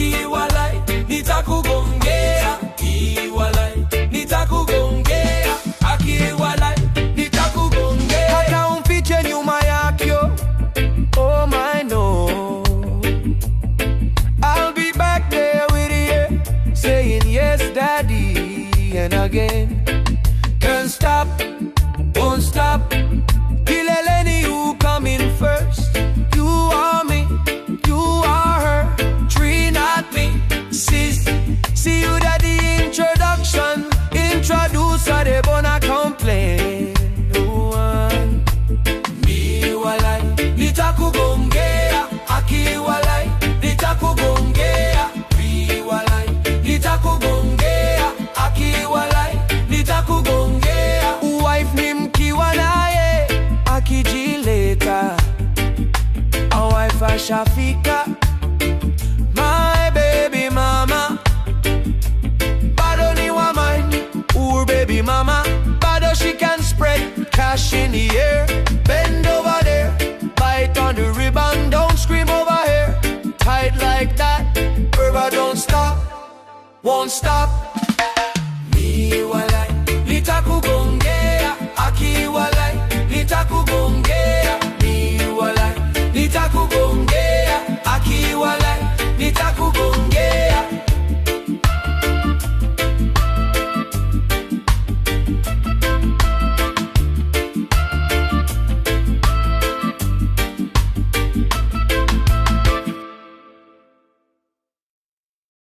akiwalai nitakugongea, iwalai nitakugongea, akiwalai nitakugongea. Hata umfiche nyuma yakyo, oh my no, I'll be back there with you, saying yes daddy, and again. Can't stop, won't stop, kileleni you coming first. You are me, you are her, three not me, sis. See you that the introduction, introducer they gonna complain. No one. Mi walai, nitakugongea, akiwalai, nitakugongea, mi walai, nitakugongea, akiwalai, nitakugongea. Wife ni mkiwa naye, akijileta, a wife ashafika. My baby mama, bado ni wa mine, baby mama, bado she can spread cash in the air. Bend over there, bite on the ribbon, don't scream over here. Tight like that, Berber don't stop, won't stop,